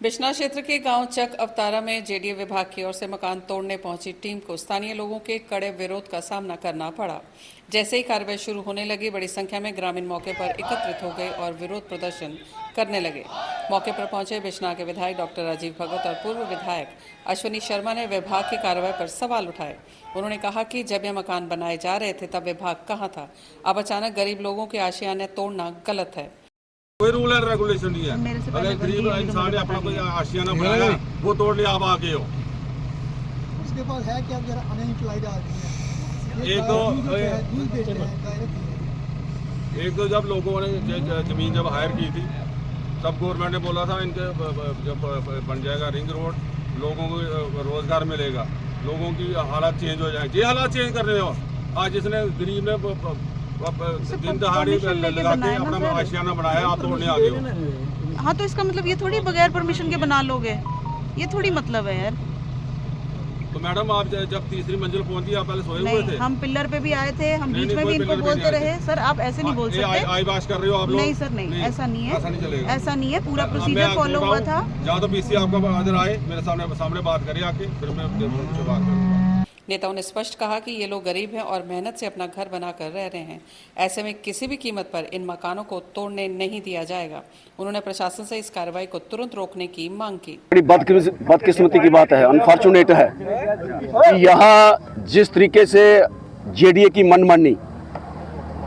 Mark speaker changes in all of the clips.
Speaker 1: बिश्ना क्षेत्र के गांव चक अवतारा में जेडीए विभाग की ओर से मकान तोड़ने पहुंची टीम को स्थानीय लोगों के कड़े विरोध का सामना करना पड़ा। जैसे ही कार्रवाई शुरू होने लगी, बड़ी संख्या में ग्रामीण मौके पर एकत्रित हो गए और विरोध प्रदर्शन करने लगे। मौके पर पहुंचे बिश्ना के विधायक डॉक्टर राजीव भगत और पूर्व विधायक अश्विनी शर्मा ने विभाग की कार्रवाई पर सवाल उठाए। उन्होंने कहा कि जब यह मकान बनाए जा रहे थे तब विभाग कहाँ था, अब अचानक गरीब लोगों के आशियाने तोड़ना गलत है।
Speaker 2: कोई रूल एंड रेगुलेशन नहीं है। अगर गरीब इंसान ने अपना कोई आशियाना बनाया वो तोड़ लिया, आप आगे हो।
Speaker 3: उसके पास है क्या अनएम्प्लॉयड आदमी है।
Speaker 2: एक तो जब लोगों ने जमीन जब हायर की थी तब गवर्नमेंट ने बोला था इनके जब बन जाएगा रिंग रोड, लोगों को रोजगार मिलेगा, लोगों की हालात चेंज हो जाएंगे। ये हालात चेंज कर रहे हो आज, जिसने गरीब ने दिन दहाड़ी लगा के अपना आशियाना बनाया, आप तोड़ने आ गए हो।
Speaker 4: हाँ, तो इसका मतलब ये थोड़ी बगैर परमिशन के बना लोगे, ये थोड़ी मतलब है यार।
Speaker 2: तो मैडम आप जब तीसरी मंजिल पहुंची आप पहले सोए हुए थे?
Speaker 4: हम पिल्लर पे भी आए थे, हम बीच में भी इनको बोलते रहे। सर आप ऐसे नहीं बोल सकते।
Speaker 2: आई बात कर रहे हो आप लोग?
Speaker 4: नहीं सर, नहीं ऐसा नहीं है,
Speaker 2: ऐसा नहीं चलेगा।
Speaker 4: ऐसा नहीं है, पूरा प्रोसीजर फॉलो हुआ था।
Speaker 2: जहाँ तो बीसी आपका हाजिर आए, मेरे सामने बात करिए आके, फिर मैं बात करूँगा।
Speaker 1: नेताओं ने स्पष्ट कहा कि ये लोग गरीब हैं और मेहनत से अपना घर बनाकर रह रहे हैं। ऐसे में किसी भी कीमत पर इन मकानों को तोड़ने नहीं दिया जाएगा। उन्होंने प्रशासन से इस कार्रवाई को तुरंत रोकने की मांग की।
Speaker 5: बड़ी बदकिस्मती की बात है, अनफॉर्चुनेट है कि यहाँ जिस तरीके से जेडीए की मनमानी,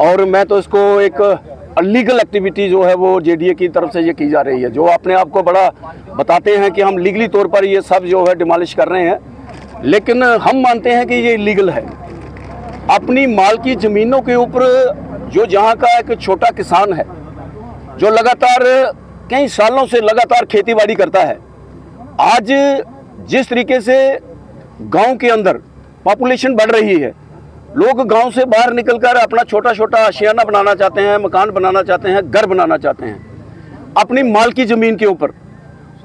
Speaker 5: और मैं तो इसको एक अलीगल एक्टिविटी जो है वो जेडीए की तरफ से ये की जा रही है, जो अपने आप को बड़ा बताते हैं कि हम लीगली तौर पर ये सब जो है डिमोलिश कर रहे हैं, लेकिन हम मानते हैं कि ये इलीगल है। अपनी माल की ज़मीनों के ऊपर जो जहाँ का एक छोटा किसान है जो लगातार कई सालों से लगातार खेतीबाड़ी करता है, आज जिस तरीके से गांव के अंदर पॉपुलेशन बढ़ रही है, लोग गांव से बाहर निकलकर अपना छोटा छोटा आशियाना बनाना चाहते हैं, मकान बनाना चाहते हैं, घर बनाना चाहते हैं अपनी माल की ज़मीन के ऊपर,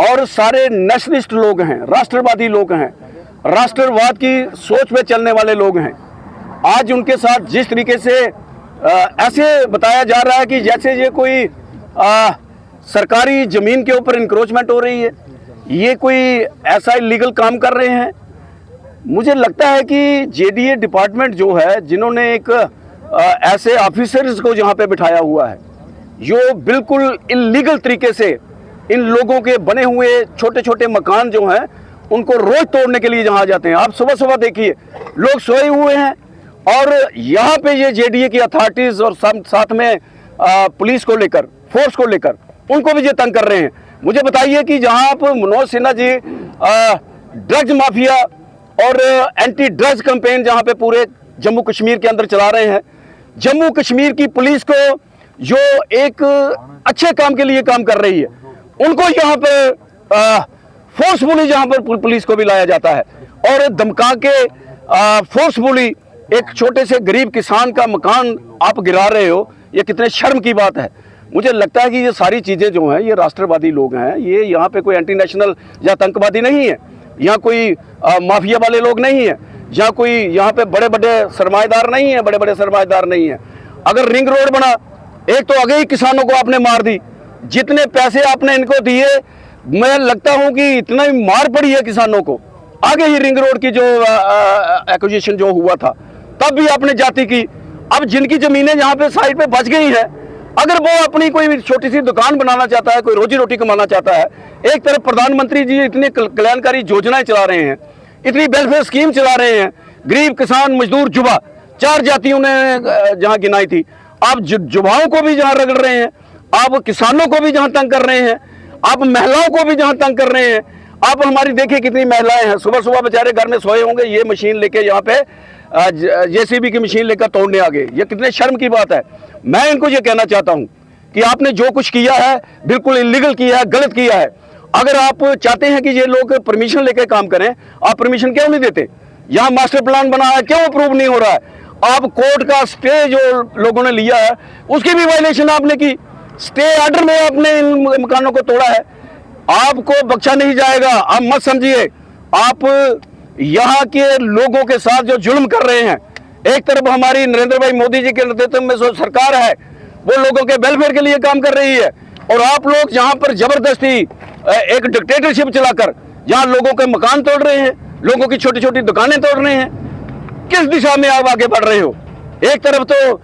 Speaker 5: और सारे नेशनलिस्ट लोग हैं, राष्ट्रवादी लोग हैं, राष्ट्रवाद की सोच पे चलने वाले लोग हैं। आज उनके साथ जिस तरीके से ऐसे बताया जा रहा है कि जैसे ये कोई सरकारी ज़मीन के ऊपर इंक्रोचमेंट हो रही है, ये कोई ऐसा इलीगल काम कर रहे हैं। मुझे लगता है कि जेडीए डिपार्टमेंट जो है, जिन्होंने एक ऐसे ऑफिसर्स को जहाँ पे बिठाया हुआ है जो बिल्कुल इलीगल तरीके से इन लोगों के बने हुए छोटे छोटे मकान जो हैं उनको रोज तोड़ने के लिए जहाँ जाते हैं। आप सुबह सुबह देखिए लोग सोए हुए हैं और यहाँ पे ये जेडीए की अथॉरिटीज़ और साथ में पुलिस को लेकर, फोर्स को लेकर उनको भी ये तंग कर रहे हैं। मुझे बताइए कि जहाँ आप मनोज सिन्हा जी ड्रग्स माफिया और एंटी ड्रग्स कैंपेन जहाँ पे पूरे जम्मू कश्मीर के अंदर चला रहे हैं, जम्मू कश्मीर की पुलिस को जो एक अच्छे काम के लिए काम कर रही है, उनको यहाँ पे फोर्सफुली जहाँ पर पुलिस को भी लाया जाता है और धमका के फोर्सफुली एक छोटे से गरीब किसान का मकान आप गिरा रहे हो, ये कितने शर्म की बात है। मुझे लगता है कि ये सारी चीज़ें जो हैं ये राष्ट्रवादी लोग हैं, ये यहाँ पे कोई एंटी नेशनल या आतंकवादी नहीं है, यहाँ कोई माफिया वाले लोग नहीं है, यहाँ कोई यहाँ पे बड़े बड़े सरमाएदार नहीं है, बड़े बड़े सरमाएदार नहीं है। अगर रिंग रोड बना, एक तो आगे ही किसानों को आपने मार दी, जितने पैसे आपने इनको दिए, मैं लगता हूं कि इतना ही मार पड़ी है किसानों को। आगे ही रिंग रोड की जो एक्विजिशन जो हुआ था तब भी आपने जाति की। अब जिनकी जमीनें यहाँ पे साइड पे बच गई हैं, अगर वो अपनी कोई छोटी सी दुकान बनाना चाहता है, कोई रोजी रोटी कमाना चाहता है, एक तरफ प्रधानमंत्री जी इतनी कल्याणकारी योजनाएं चला रहे हैं, इतनी वेलफेयर स्कीम चला रहे हैं, गरीब किसान मजदूर युवा 4 जातियों ने जहाँ गिनाई थी, आप युवाओं को भी जहाँ रगड़ रहे हैं, आप किसानों को भी जहाँ तंग कर रहे हैं, आप महिलाओं को भी जहाँ तंग कर रहे हैं। आप हमारी देखिए कितनी महिलाएं हैं, सुबह सुबह बेचारे घर में सोए होंगे, ये मशीन लेके यहाँ पे जेसीबी की मशीन लेकर तोड़ने आ गए। ये कितने शर्म की बात है। मैं इनको ये कहना चाहता हूँ कि आपने जो कुछ किया है बिल्कुल इलीगल किया है, गलत किया है। अगर आप चाहते हैं कि ये लोग परमिशन लेके काम करें, आप परमिशन क्यों नहीं देते? यहाँ मास्टर प्लान बना है, क्यों अप्रूव नहीं हो रहा है? आप कोर्ट का स्टे जो लोगों ने लिया है उसकी भी वायलेशन आपने की, स्टे ऑर्डर में आपने इन मकानों को तोड़ा है। आपको बख्शा नहीं जाएगा। आप मत समझिए, आप यहाँ के लोगों के साथ जो जुल्म कर रहे हैं, एक तरफ हमारी नरेंद्र भाई मोदी जी के नेतृत्व में जो सरकार है वो लोगों के वेलफेयर के लिए काम कर रही है, और आप लोग जहाँ पर जबरदस्ती एक डिक्टेटरशिप चलाकर जहां लोगों के मकान तोड़ रहे हैं, लोगों की छोटी छोटी दुकानें तोड़ रहे हैं, किस दिशा में आप आगे बढ़ रहे हो? एक तरफ तो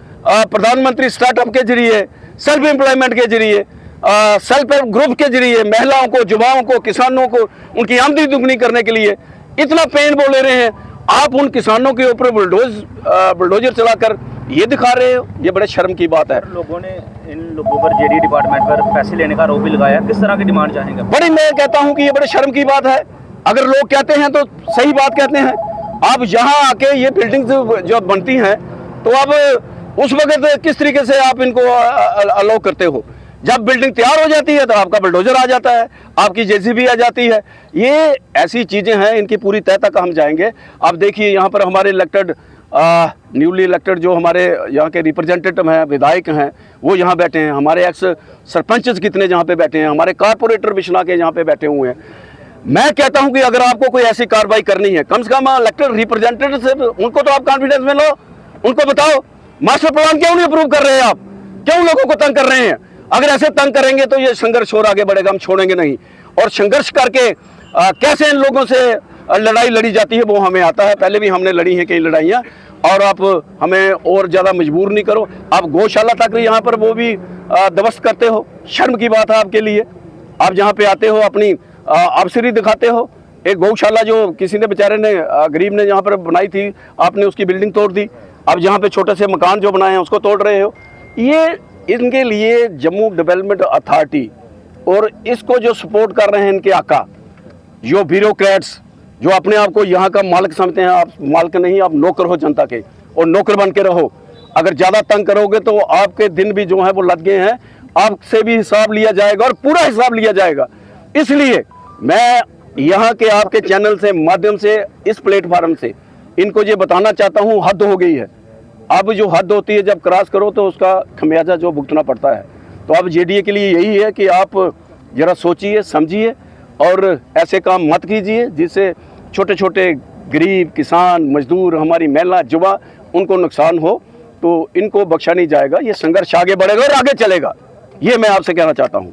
Speaker 5: प्रधानमंत्री स्टार्टअप के जरिए, सेल्फ एम्प्लॉयमेंट के जरिए, सेल्फ हेल्प ग्रुप के जरिए महिलाओं को, युवाओं को, किसानों को उनकी आमदनी दुगनी करने के लिए इतना पेन बोले रहे हैं, आप उन किसानों के ऊपर बुलडोजर चलाकर ये दिखा रहे हो, ये बड़े शर्म की बात है।
Speaker 6: लोगों ने इन लोगों पर जेडी डिपार्टमेंट पर पैसे लेने का आरोप भी लगाया, किस तरह की डिमांड चाहेंगे?
Speaker 5: बड़ी, मैं कहता हूं कि ये बड़े शर्म की बात है। अगर लोग कहते हैं तो सही बात कहते हैं। आप यहाँ आके ये बिल्डिंग्स जो बनती हैं तो अब उस वक्त किस तरीके से आप इनको अलाउ करते हो? जब बिल्डिंग तैयार हो जाती है तो आपका बुलडोजर आ जाता है, आपकी जेसीबी आ जाती है। ये ऐसी चीज़ें हैं, इनकी पूरी तह तक हम जाएंगे। आप देखिए यहाँ पर हमारे इलेक्टेड, न्यूली इलेक्टेड जो हमारे यहाँ के रिप्रेजेंटेटिव हैं, विधायक हैं, वो यहाँ बैठे हैं। हमारे एक्स सरपंच कितने यहाँ पे बैठे हैं, हमारे कारपोरेटर बिश्ना के यहाँ पे बैठे हुए हैं। मैं कहता हूं कि अगर आपको कोई ऐसी कार्रवाई करनी है, कम से कम इलेक्टेड रिप्रेजेंटेटिव से उनको तो आप कॉन्फिडेंस में लो, उनको बताओ मास्टर प्लान क्यों नहीं अप्रूव कर रहे हैं आप, क्यों लोगों को तंग कर रहे हैं? अगर ऐसे तंग करेंगे तो ये संघर्ष और आगे बढ़ेगा, हम छोड़ेंगे नहीं। और संघर्ष करके कैसे इन लोगों से लड़ाई लड़ी जाती है वो हमें आता है, पहले भी हमने लड़ी है कई लड़ाइयाँ। और आप हमें और ज़्यादा मजबूर नहीं करो। आप गौशाला तक यहाँ पर वो भी ध्वस्त करते हो, शर्म की बात है आपके लिए। आप जहाँ पे आते हो अपनी अफसरी दिखाते हो। एक गौशाला जो किसी ने बेचारे ने, गरीब ने यहाँ पर बनाई थी, आपने उसकी बिल्डिंग तोड़ दी। अब जहाँ पे छोटे से मकान जो बनाए हैं उसको तोड़ रहे हो। ये इनके लिए जम्मू डेवलपमेंट अथॉरिटी और इसको जो सपोर्ट कर रहे हैं इनके आका, जो ब्यूरोक्रेट्स जो अपने आप को यहाँ का मालिक समझते हैं, आप मालिक नहीं, आप नौकर हो जनता के, और नौकर बन के रहो। अगर ज़्यादा तंग करोगे तो आपके दिन भी जो है वो लद गए हैं, आपसे भी हिसाब लिया जाएगा और पूरा हिसाब लिया जाएगा। इसलिए मैं यहाँ के आपके चैनल से, माध्यम से, इस प्लेटफार्म से इनको ये बताना चाहता हूँ, हद हो गई है। अब जो हद होती है जब क्रॉस करो तो उसका खमियाजा जो भुगतना पड़ता है। तो अब जेडीए के लिए यही है कि आप ज़रा सोचिए, समझिए और ऐसे काम मत कीजिए जिससे छोटे छोटे गरीब, किसान, मजदूर, हमारी महिला, युवा, उनको नुकसान हो। तो इनको बख्शा नहीं जाएगा। ये संघर्ष आगे बढ़ेगा और आगे चलेगा, ये मैं आपसे कहना चाहता हूँ।